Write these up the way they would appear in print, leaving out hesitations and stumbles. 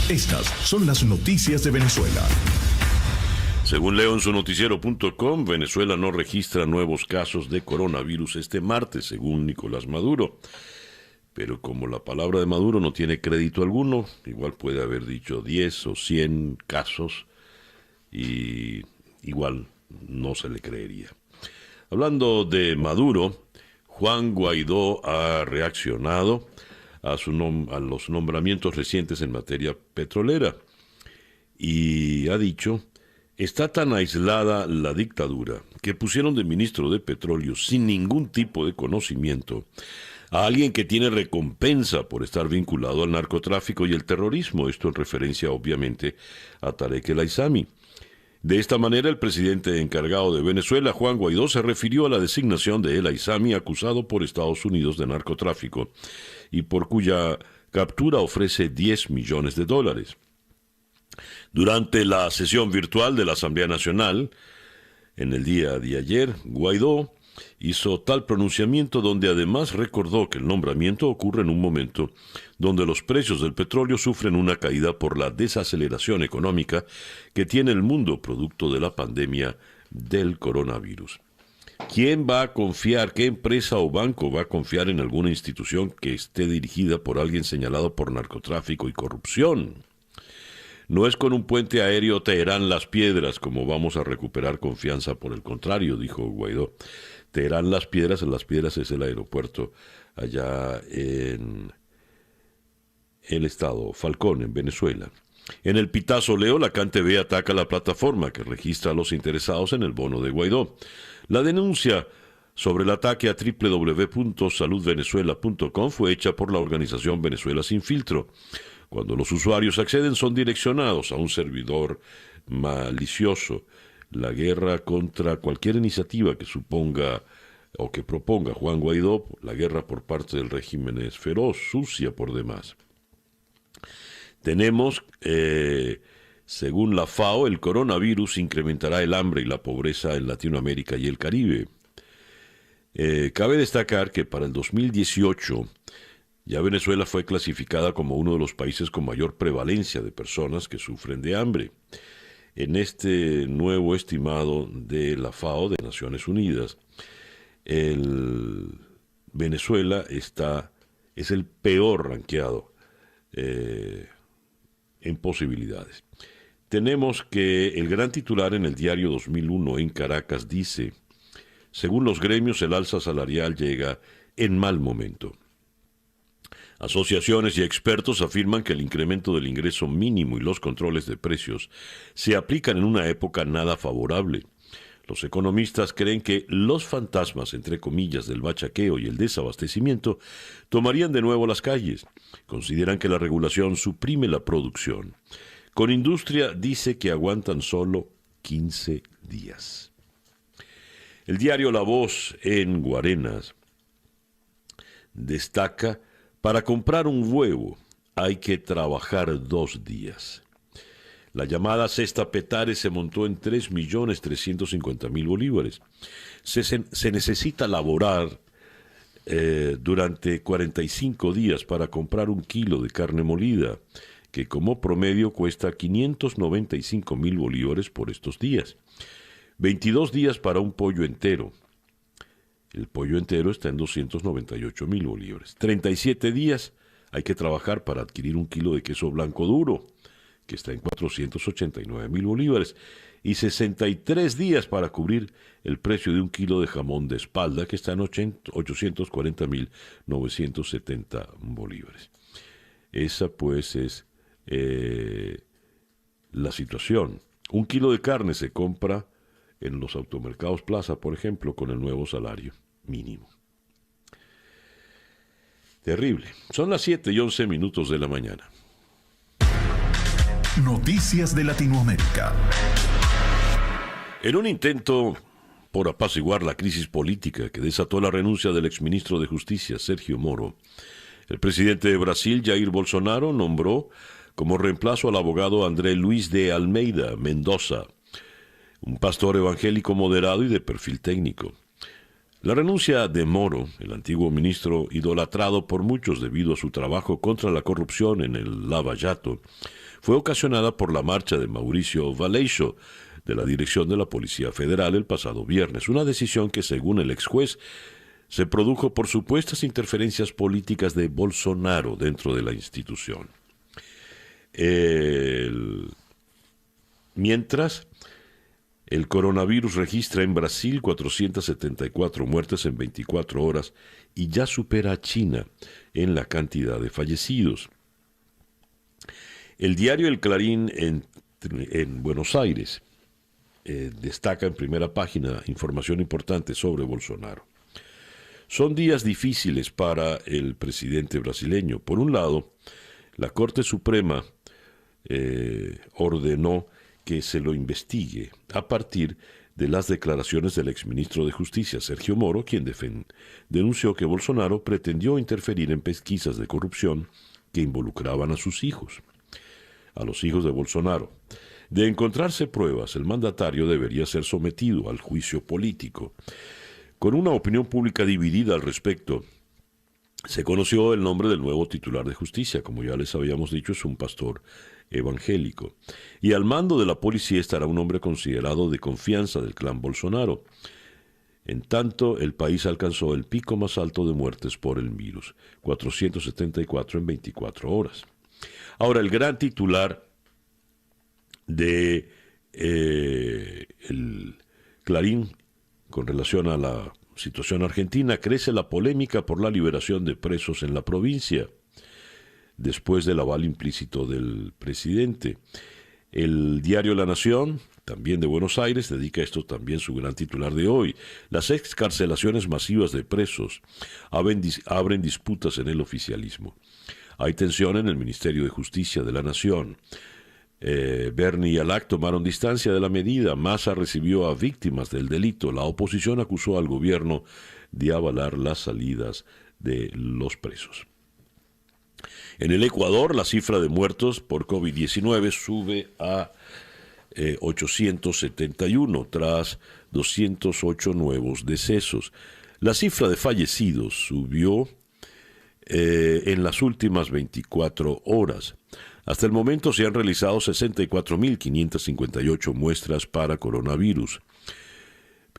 Estas son las noticias de Venezuela. Según leo en su noticiero.com, Venezuela no registra nuevos casos de coronavirus este martes, según Nicolás Maduro. Pero como la palabra de Maduro no tiene crédito alguno, igual puede haber dicho 10 o 100 casos y igual no se le creería. Hablando de Maduro, Juan Guaidó ha reaccionado a los nombramientos recientes en materia petrolera y ha dicho: está tan aislada la dictadura que pusieron de ministro de petróleo sin ningún tipo de conocimiento a alguien que tiene recompensa por estar vinculado al narcotráfico y el terrorismo, esto en referencia obviamente a Tarek El Aissami. De esta manera, el presidente encargado de Venezuela, Juan Guaidó, se refirió a la designación de El Aissami, acusado por Estados Unidos de narcotráfico y por cuya captura ofrece $10 millones. Durante la sesión virtual de la Asamblea Nacional, en el día de ayer, Guaidó hizo tal pronunciamiento donde además recordó que el nombramiento ocurre en un momento donde los precios del petróleo sufren una caída por la desaceleración económica que tiene el mundo producto de la pandemia del coronavirus. ¿Quién va a confiar, qué empresa o banco va a confiar en alguna institución que esté dirigida por alguien señalado por narcotráfico y corrupción? No es con un puente aéreo Teherán-Las Piedras como vamos a recuperar confianza, por el contrario, dijo Guaidó. Teherán-Las Piedras es el aeropuerto allá en el estado Falcón, en Venezuela. En el Pitazo Leo, la CanTV ataca la plataforma que registra a los interesados en el bono de Guaidó. La denuncia sobre el ataque a www.saludvenezuela.com fue hecha por la organización Venezuela Sin Filtro. Cuando los usuarios acceden, son direccionados a un servidor malicioso. La guerra contra cualquier iniciativa que suponga o que proponga Juan Guaidó, la guerra por parte del régimen es feroz, sucia por demás. Tenemos, según la FAO, el coronavirus incrementará el hambre y la pobreza en Latinoamérica y el Caribe. Cabe destacar que para el 2018 ya Venezuela fue clasificada como uno de los países con mayor prevalencia de personas que sufren de hambre. En este nuevo estimado de la FAO, de Naciones Unidas, Venezuela es el peor rankeado en posibilidades. Tenemos que el gran titular en el diario 2001 en Caracas dice: según los gremios, el alza salarial llega en mal momento. Asociaciones y expertos afirman que el incremento del ingreso mínimo y los controles de precios se aplican en una época nada favorable. Los economistas creen que los fantasmas, entre comillas, del bachaqueo y el desabastecimiento tomarían de nuevo las calles. Consideran que la regulación suprime la producción. Con Industria dice que aguantan solo 15 días. El diario La Voz en Guarenas destaca: para comprar un huevo hay que trabajar 2 días. La llamada cesta Petare se montó en 3.350.000 bolívares. Se necesita laborar durante 45 días para comprar 1 kilo de carne molida, que como promedio cuesta 595.000 bolívares por estos días. 22 días para un pollo entero. El pollo entero está en 298.000 bolívares. 37 días hay que trabajar para adquirir 1 kilo de queso blanco duro, que está en 489.000 bolívares. Y 63 días para cubrir el precio de 1 kilo de jamón de espalda, que está en 840.970 bolívares. Esa pues es la situación. 1 kilo de carne se compra en los automercados Plaza, por ejemplo, con el nuevo salario mínimo. Terrible. Son las 7:11 de la mañana. Noticias de Latinoamérica. En un intento por apaciguar la crisis política que desató la renuncia del exministro de Justicia, Sergio Moro, el presidente de Brasil, Jair Bolsonaro, nombró como reemplazo al abogado André Luiz de Almeida Mendoza, un pastor evangélico moderado y de perfil técnico. La renuncia de Moro, el antiguo ministro idolatrado por muchos debido a su trabajo contra la corrupción en el Lava Jato, fue ocasionada por la marcha de Mauricio Valeixo de la dirección de la Policía Federal el pasado viernes, una decisión que, según el ex juez, se produjo por supuestas interferencias políticas de Bolsonaro dentro de la institución. Mientras, el coronavirus registra en Brasil 474 muertes en 24 horas y ya supera a China en la cantidad de fallecidos. El diario El Clarín en Buenos Aires destaca en primera página información importante sobre Bolsonaro. Son días difíciles para el presidente brasileño. Por un lado, la Corte Suprema ordenó que se lo investigue a partir de las declaraciones del exministro de Justicia, Sergio Moro, quien denunció que Bolsonaro pretendió interferir en pesquisas de corrupción que involucraban a sus hijos, a los hijos de Bolsonaro. De encontrarse pruebas, el mandatario debería ser sometido al juicio político. Con una opinión pública dividida al respecto, se conoció el nombre del nuevo titular de justicia. Como ya les habíamos dicho, es un pastor evangélico. Y al mando de la policía estará un hombre considerado de confianza del clan Bolsonaro. En tanto, el país alcanzó el pico más alto de muertes por el virus, 474 en 24 horas. Ahora, el gran titular de el Clarín con relación a la situación argentina: crece la polémica por la liberación de presos en la provincia, después del aval implícito del presidente. El diario La Nación, también de Buenos Aires, dedica esto también su gran titular de hoy: las excarcelaciones masivas de presos abren disputas en el oficialismo. Hay tensión en el Ministerio de Justicia de la Nación. Bernie y Alac tomaron distancia de la medida. Massa recibió a víctimas del delito. La oposición acusó al gobierno de avalar las salidas de los presos. En el Ecuador, la cifra de muertos por COVID-19 sube a 871 tras 208 nuevos decesos. La cifra de fallecidos subió en las últimas 24 horas. Hasta el momento se han realizado 64.558 muestras para coronavirus,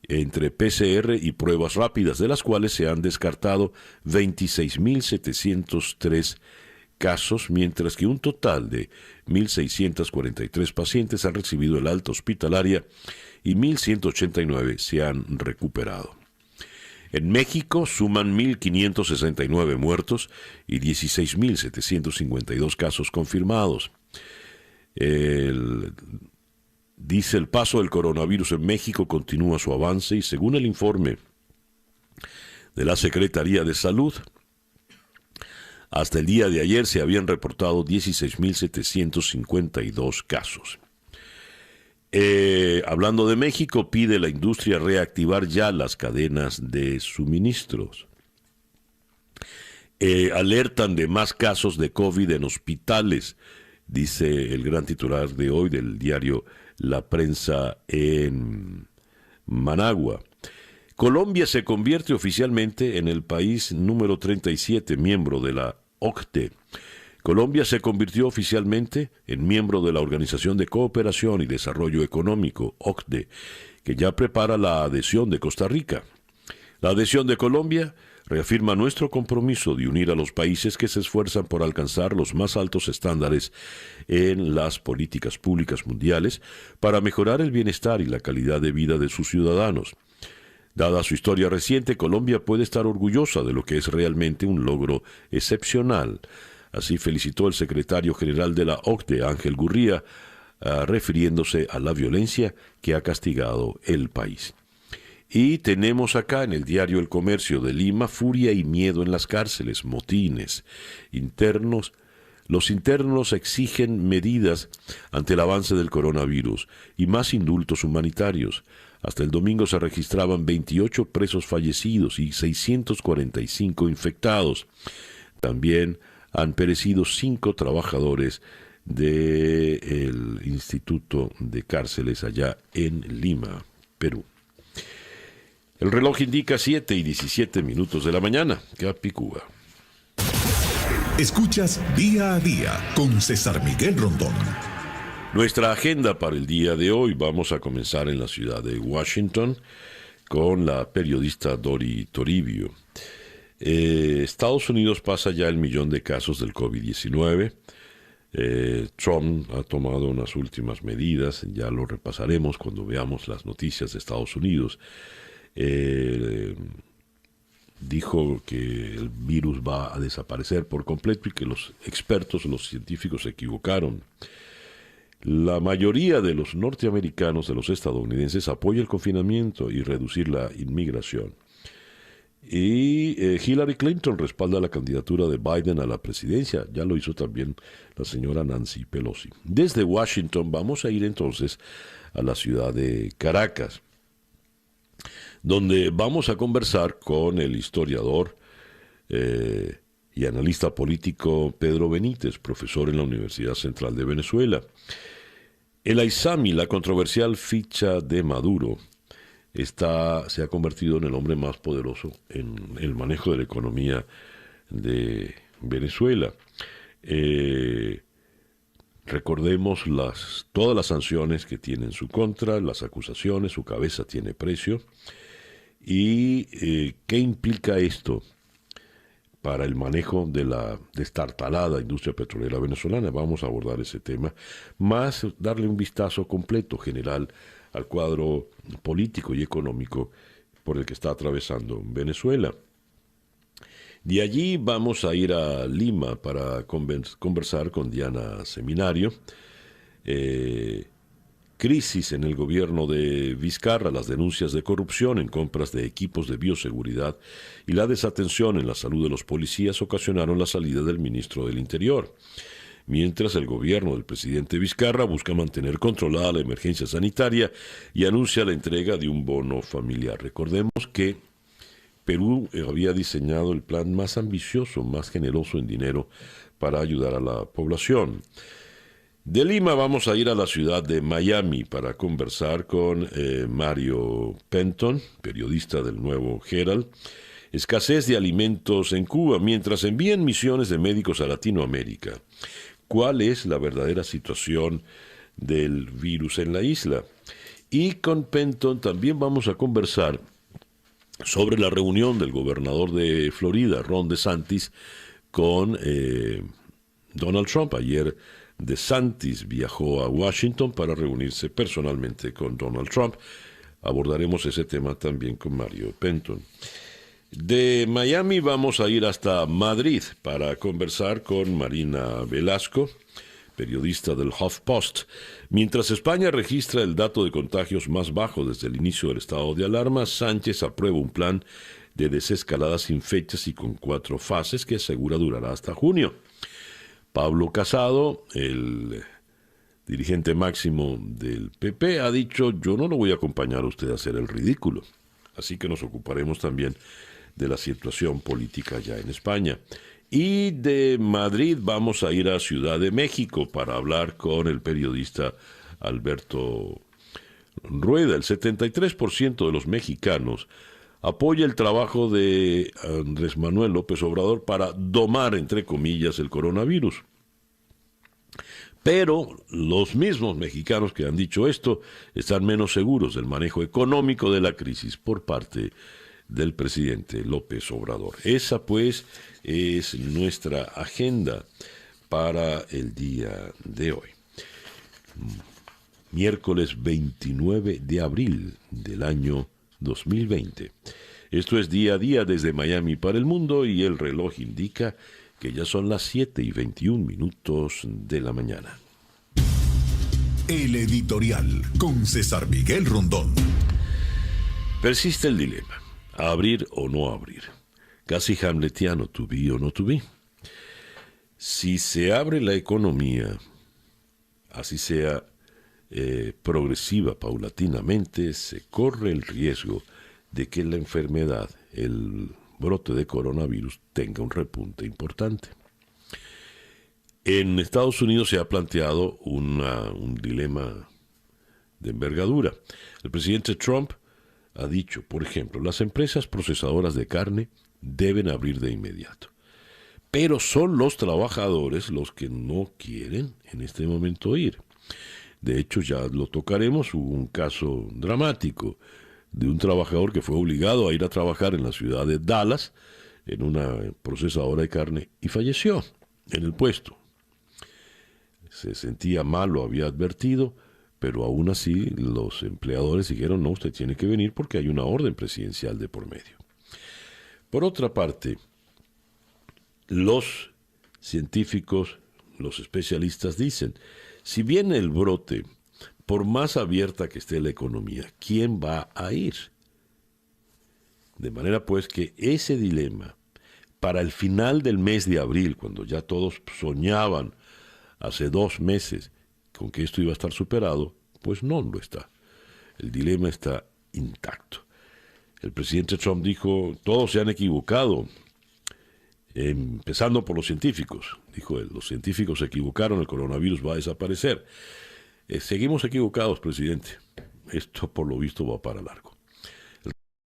entre PCR y pruebas rápidas, de las cuales se han descartado 26.703 casos, mientras que un total de 1.643 pacientes han recibido el alta hospitalaria y 1.189 se han recuperado. En México suman 1.569 muertos y 16.752 casos confirmados. Dice: el paso del coronavirus en México continúa su avance y, según el informe de la Secretaría de Salud, hasta el día de ayer se habían reportado 16.752 casos. Hablando de México, pide la industria reactivar ya las cadenas de suministros. Alertan de más casos de COVID en hospitales, dice el gran titular de hoy del diario La Prensa en Managua. Colombia se convierte oficialmente en el país número 37 miembro de la OCDE. Colombia se convirtió oficialmente en miembro de la Organización de Cooperación y Desarrollo Económico, OCDE, que ya prepara la adhesión de Costa Rica. La adhesión de Colombia reafirma nuestro compromiso de unir a los países que se esfuerzan por alcanzar los más altos estándares en las políticas públicas mundiales para mejorar el bienestar y la calidad de vida de sus ciudadanos. Dada su historia reciente, Colombia puede estar orgullosa de lo que es realmente un logro excepcional. Así felicitó el secretario general de la OCDE, Ángel Gurría, refiriéndose a la violencia que ha castigado el país. Y tenemos acá en el diario El Comercio de Lima: furia y miedo en las cárceles, motines internos. Los internos exigen medidas ante el avance del coronavirus y más indultos humanitarios. Hasta el domingo se registraban 28 presos fallecidos y 645 infectados. También han perecido 5 trabajadores del Instituto de Cárceles allá en Lima, Perú. El reloj indica 7:17 de la mañana. Capicúa. Escuchas Día a Día con César Miguel Rondón. Nuestra agenda para el día de hoy, vamos a comenzar en la ciudad de Washington con la periodista Dori Toribio. Estados Unidos pasa ya el 1.000.000 de casos del COVID-19. Trump ha tomado unas últimas medidas, ya lo repasaremos cuando veamos las noticias de Estados Unidos. Dijo que el virus va a desaparecer por completo y que los expertos, los científicos se equivocaron. La mayoría de los norteamericanos, de los estadounidenses, apoya el confinamiento y reducir la inmigración. Y Hillary Clinton respalda la candidatura de Biden a la presidencia. Ya lo hizo también la señora Nancy Pelosi. Desde Washington vamos a ir entonces a la ciudad de Caracas, donde vamos a conversar con el historiador y analista político Pedro Benítez, profesor en la Universidad Central de Venezuela. El Aizami, la controversial ficha de Maduro, se ha convertido en el hombre más poderoso en el manejo de la economía de Venezuela. Recordemos todas las sanciones que tiene en su contra, las acusaciones, su cabeza tiene precio. ¿Y qué implica esto para el manejo de la destartalada industria petrolera venezolana? Vamos a abordar ese tema, más darle un vistazo completo, general, al cuadro político y económico por el que está atravesando Venezuela. De allí vamos a ir a Lima para conversar con Diana Seminario. Crisis en el gobierno de Vizcarra, las denuncias de corrupción en compras de equipos de bioseguridad y la desatención en la salud de los policías ocasionaron la salida del ministro del Interior. Mientras el gobierno del presidente Vizcarra busca mantener controlada la emergencia sanitaria y anuncia la entrega de un bono familiar. Recordemos que Perú había diseñado el plan más ambicioso, más generoso en dinero para ayudar a la población. De Lima vamos a ir a la ciudad de Miami para conversar con Mario Penton, periodista del Nuevo Herald. Escasez de alimentos en Cuba mientras envían misiones de médicos a Latinoamérica. ¿Cuál es la verdadera situación del virus en la isla? Y con Penton también vamos a conversar sobre la reunión del gobernador de Florida, Ron DeSantis, con Donald Trump. Ayer DeSantis viajó a Washington para reunirse personalmente con Donald Trump. Abordaremos ese tema también con Mario Penton. De Miami vamos a ir hasta Madrid para conversar con Marina Velasco, periodista del HuffPost. Mientras España registra el dato de contagios más bajo desde el inicio del estado de alarma, Sánchez aprueba un plan de desescalada sin fechas y con 4 fases que asegura durará hasta junio. Pablo Casado, el dirigente máximo del PP, ha dicho: yo no lo voy a acompañar a usted a hacer el ridículo. Así que nos ocuparemos también de la situación política ya en España. Y de Madrid vamos a ir a Ciudad de México para hablar con el periodista Alberto Rueda. El 73% de los mexicanos apoya el trabajo de Andrés Manuel López Obrador para domar, entre comillas, el coronavirus. Pero los mismos mexicanos que han dicho esto están menos seguros del manejo económico de la crisis por parte del presidente López Obrador. Esa, pues, es nuestra agenda para el día de hoy. Miércoles 29 de abril del año 2020. Esto es Día a Día desde Miami para el mundo y el reloj indica que ya son las 7:21 de la mañana. El editorial con César Miguel Rondón. Persiste el dilema: abrir o no abrir. Casi hamletiano, to be o no to be. Si se abre la economía, así sea progresiva, paulatinamente, se corre el riesgo de que la enfermedad, el brote de coronavirus, tenga un repunte importante. En Estados Unidos se ha planteado un dilema de envergadura. El presidente Trump ha dicho, por ejemplo, las empresas procesadoras de carne deben abrir de inmediato. pero son los trabajadores los que no quieren en este momento ir. De hecho, ya lo tocaremos, hubo un caso dramático de un trabajador que fue obligado a ir a trabajar en la ciudad de Dallas, en una procesadora de carne, y falleció en el puesto. Se sentía mal, lo había advertido, pero aún así los empleadores dijeron, no, usted tiene que venir porque hay una orden presidencial de por medio. Por otra parte, los científicos, los especialistas dicen, si viene el brote, por más abierta que esté la economía, ¿quién va a ir? De manera pues que ese dilema, para el final del mes de abril, cuando ya todos soñaban hace 2 meses con que esto iba a estar superado, pues no lo está. El dilema está intacto. El presidente Trump dijo, todos se han equivocado, empezando por los científicos. Dijo él, los científicos se equivocaron, el coronavirus va a desaparecer. Seguimos equivocados, presidente. Esto por lo visto va para largo.